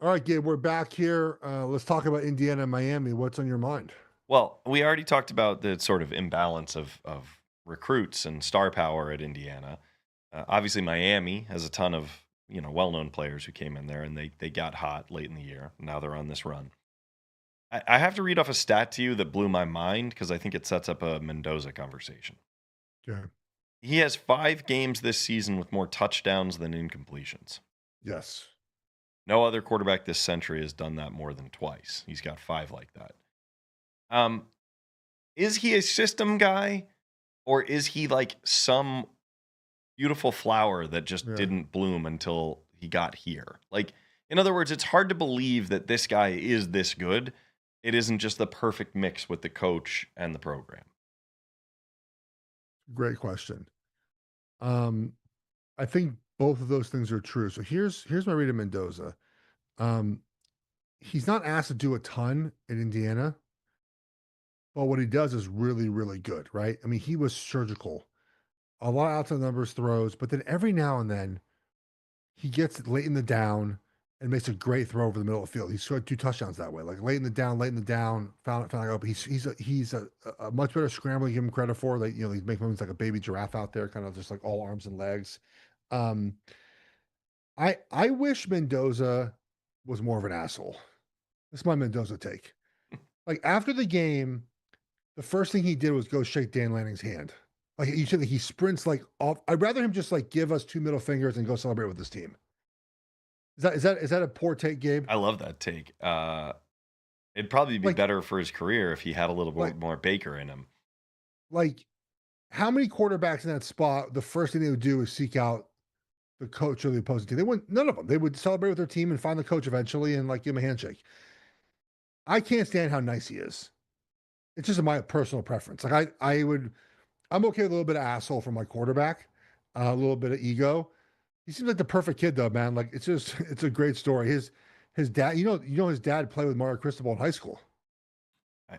All right, Gabe, we're back here. Let's talk about Indiana and Miami. What's on your mind? Well, we already talked about the sort of imbalance of recruits and star power at Indiana. Obviously, Miami has a ton of well-known players who came in there and they got hot late in the year. Now they're on this run. I have to read off a stat to you that blew my mind because I think it sets up a Mendoza conversation. Yeah. He has 5 games this season with more touchdowns than incompletions. Yes. No other quarterback this century has done that more than twice. He's got 5 like that. Is he a system guy, or is he like some beautiful flower that just Yeah. didn't bloom until he got here? Like, in other words, it's hard to believe that this guy is this good. It isn't just the perfect mix with the coach and the program. Great question. I think both of those things are true. So here's my read of Mendoza. Um, he's not asked to do a ton in Indiana, but what he does is really, really good, right? I mean, he was surgical. A lot of outside numbers throws, but then every now and then he gets late in the down and makes a great throw over the middle of the field. He scored 2 touchdowns that way, like late in the down, found out. But he's a much better scrambler. Give him credit for. Like he's making moves like a baby giraffe out there, kind of just like all arms and legs. Um, I wish Mendoza was more of an asshole. That's my Mendoza take. Like after the game, the first thing he did was go shake Dan Lanning's hand. Like you said, he sprints like off. I'd rather him just like give us 2 middle fingers and go celebrate with his team. Is that a poor take, Gabe? I love that take. It'd probably be Like better for his career if he had a little like bit more Baker in him. like how many quarterbacks in that spot? The first thing they would do is seek out the coach or the opposing team. They wouldn't. None of them. They would celebrate with their team and find the coach eventually and like give him a handshake. I can't stand how nice he is. It's just my personal preference. Like I'm okay with a little bit of asshole from my quarterback, a little bit of ego. He seems like the perfect kid though, man. Like it's a great story. His dad, his dad played with Mario Cristobal in high school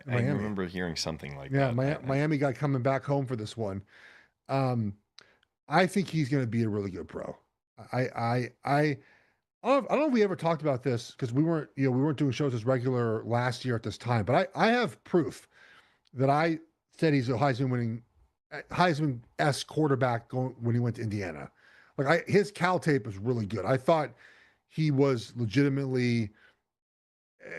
in I Miami. remember hearing something like Yeah, that. Miami guy coming back home for this one. Um, I think he's going to be a really good pro. I I I I don't know if we ever talked about this because we weren't doing shows as regular last year at this time, but I have proof that I said he's a Heisman-esque quarterback going when he went to Indiana. Like his Cal tape was really good. I thought he was legitimately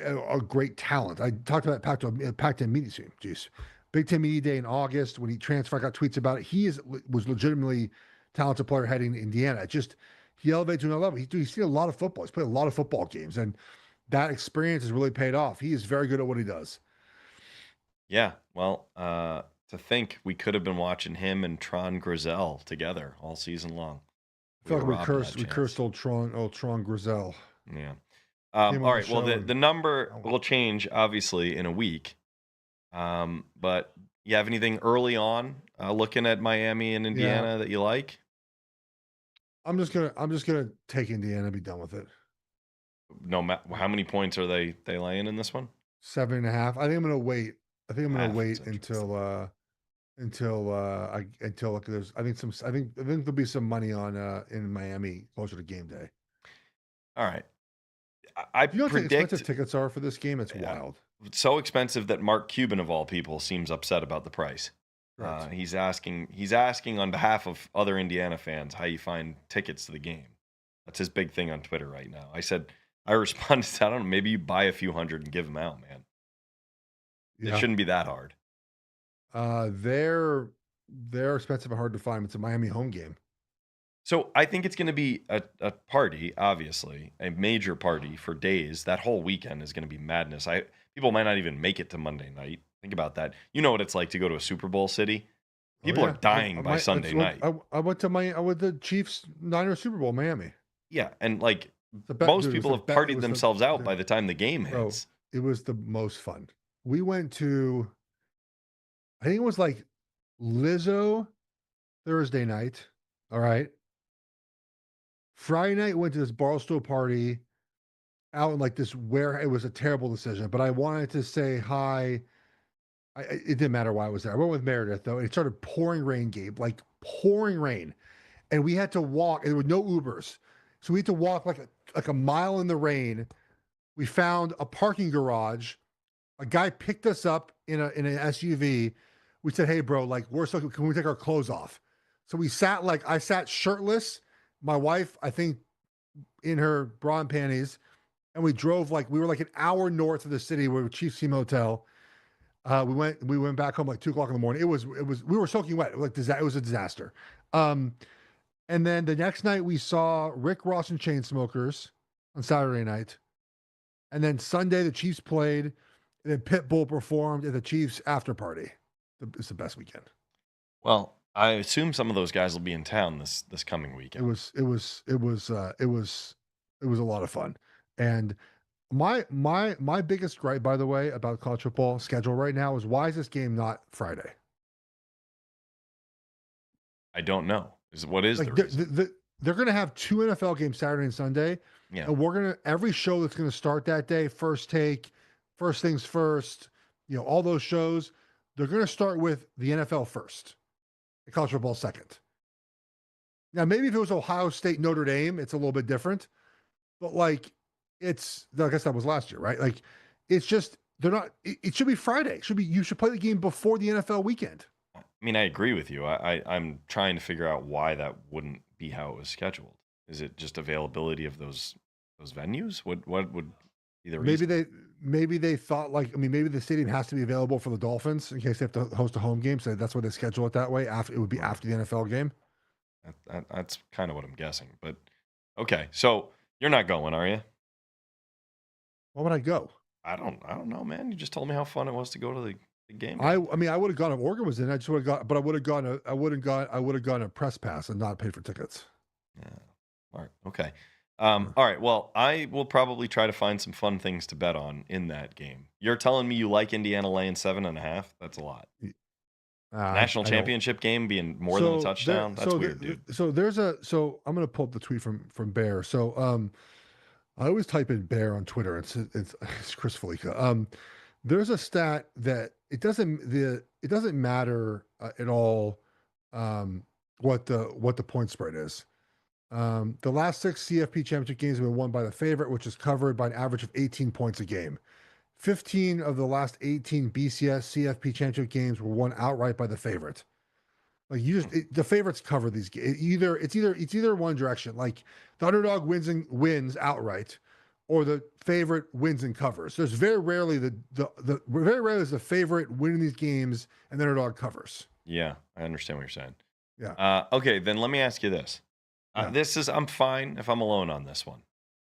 a great talent. I talked about Pac-10 media team. Jeez, Big Ten Media Day in August when he transferred. I got tweets about it. Was legitimately talented player heading to Indiana. He elevated to another level. He's seen a lot of football. He's played a lot of football games, and that experience has really paid off. He is very good at what he does. Yeah, well, to think we could have been watching him and Tron Grizel together all season long. I feel were like robbed of that we cursed chance. old Tron Grizel. Yeah. Came All on the right. Well, show the and number oh, will change obviously in a week. But you have anything early on looking at Miami and yeah, Indiana that you like? I'm just gonna take Indiana and be done with it. No, how many points are they laying in this one? 7.5. I think I'm gonna wait. I think I'm gonna Half. It's wait interesting. until like there's I think there'll be some money on in Miami closer to game day. All right. I Do you know how expensive predict tickets are for this game? It's uh, wild. it's so expensive that Mark Cuban of all people seems upset about the price. Right. He's asking on behalf of other Indiana fans how you find tickets to the game. That's his big thing on Twitter right now. I responded to, I don't know, maybe you buy a few hundred and give them out, man. It Yeah. shouldn't be that hard. They're expensive and hard to find. It's a Miami home game. So I think it's going to be a party, obviously, a major party for days. That whole weekend is going to be madness. People might not even make it to Monday night. Think about that. You know what it's like to go to a Super Bowl city. Oh People are yeah. dying by Sunday night. I went to Chiefs Niners Super Bowl Miami. Yeah, and like Dude, most it was people the have best. partied themselves out by the time the game Bro, hits. it was the most fun. We went to, I think it was like Lizzo Thursday night. All right. Friday night went to this Barstool party out in like this where it was a terrible decision, but I wanted to say hi. It didn't matter why I was there. I went with Meredith though. And it started pouring rain, Gabe, like pouring rain, and we had to walk. And there were no Ubers, so we had to walk like a mile in the rain We found a parking garage. A guy picked us up in an SUV. We said, "Hey, bro, like we're so can we take our clothes off?" So we sat I sat shirtless. My wife, I think, in her bra and panties, and we drove we were like an hour north of the city. We were Chiefs Team Hotel. We went back home like 2 o'clock in the morning. We were soaking wet. It was a disaster. Um, and then the next night we saw Rick Ross and Chainsmokers on Saturday night. And then Sunday the Chiefs played, and then Pitbull performed at the Chiefs after party. It's the best weekend. Well, I assume some of those guys will be in town this coming weekend. It was a lot of fun. And my biggest gripe, by the way, about college football schedule right now is why is this game not Friday? I don't know. What is the reason? They're going to have 2 NFL games Saturday and Sunday. Yeah. And every show that's going to start that day, First Take, First Things First, all those shows, they're going to start with the NFL first, the college football second. Now, maybe if it was Ohio State, Notre Dame, it's a little bit different. But I guess that was last year, right? It's just, it should be Friday. You should play the game before the NFL weekend. I mean, I agree with you. I'm trying to figure out why that wouldn't be how it was scheduled. Is it just availability of those venues? What would be the reason? Maybe they thought maybe the stadium has to be available for the Dolphins in case they have to host a home game. So that's why they schedule it that way. It would be after the NFL game. That's kind of what I'm guessing. But okay, so you're not going, are you? Why would I go? I don't know, man. You just told me how fun it was to go to the game. I mean, I would have gone if Oregon was in. I just would have gone, but I would have gone a press pass and not paid for tickets. Yeah. All right. Okay. All right. Well, I will probably try to find some fun things to bet on in that game. You're telling me you like Indiana laying 7.5? That's a lot. National championship game being more than a touchdown. That's weird, dude. So I'm gonna pull up the tweet from Bear. So I always type in Bear on Twitter. It's Chris Felica. There's a stat that it doesn't matter at all what the point spread is. The last 6 CFP championship games have been won by the favorite, which is covered by an average of 18 points a game. 15 of the last 18 BCS CFP championship games were won outright by the favorite. The favorites cover these games. It's either one direction. Like the underdog wins outright, or the favorite wins and covers. There's very rarely very rarely is the favorite winning these games and the underdog covers. Yeah, I understand what you're saying. Yeah. Okay, then let me ask you this. I'm fine if I'm alone on this one.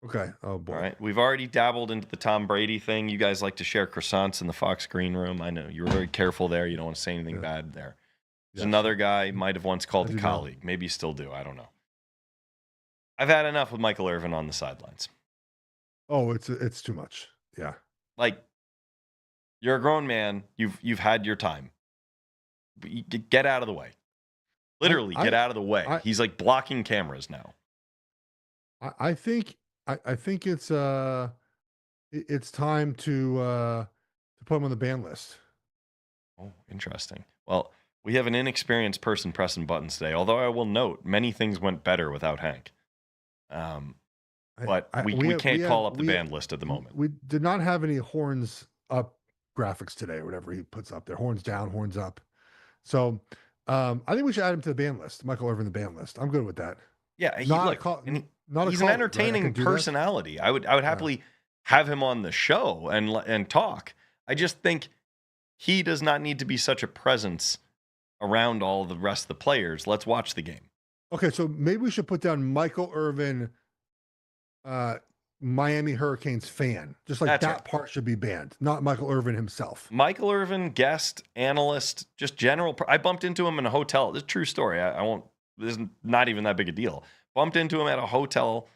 Okay. Oh boy. All right. We've already dabbled into the Tom Brady thing. You guys like to share croissants in the Fox green room. I know you were very careful there. You don't want to say anything bad there. There's another guy might have once called a colleague. Maybe you still do. I don't know. I've had enough with Michael Irvin on the sidelines. Oh, it's too much. Yeah. You're a grown man. You've had your time. Get out of the way. Literally, get out of the way. He's blocking cameras now. I think it's time to put him on the ban list. Oh, interesting. Well, we have an inexperienced person pressing buttons today. Although I will note, many things went better without Hank. But we can't call up the ban list at the moment. We did not have any horns up graphics today, or whatever he puts up there. Horns down, horns up. So I think we should add him to the ban list. Michael Irvin, the ban list. I'm good with that. Yeah, he's an entertaining personality. I would happily have him on the show and talk. I just think he does not need to be such a presence around all the rest of the players. Let's watch the game. Okay, so maybe we should put down Michael Irvin, Miami Hurricanes fan. Just that part should be banned, not Michael Irvin himself. Michael Irvin, guest, analyst, just general. I bumped into him in a hotel. This is a true story. I won't. This is not even that big a deal. Bumped into him at a hotel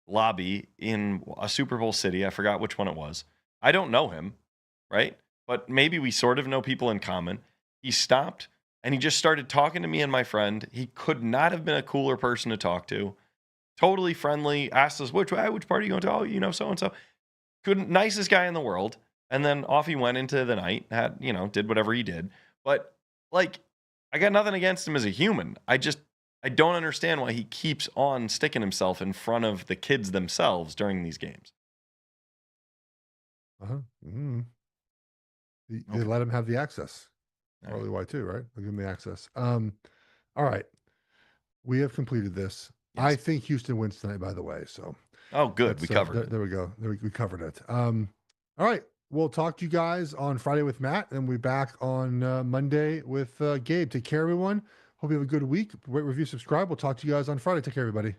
lobby in a Super Bowl city. I forgot which one it was. I don't know him, right? But maybe we sort of know people in common. He stopped and he just started talking to me and my friend. He could not have been a cooler person to talk to. Totally friendly. Asked us, which part are you going to? Oh, so-and-so. Nicest guy in the world. And then off he went into the night. Did whatever he did. But, I got nothing against him as a human. I don't understand why he keeps on sticking himself in front of the kids themselves during these games. They let him have the access. Probably why too, right? They'll give him the access. All right. We have completed this. Yes. I think Houston wins tonight, by the way. So, good. We covered it. There we go. We covered it. All right. We'll talk to you guys on Friday with Matt, and we'll be back on Monday with Gabe. Take care, everyone. Hope you have a good week. Rate, review, subscribe. We'll talk to you guys on Friday. Take care, everybody.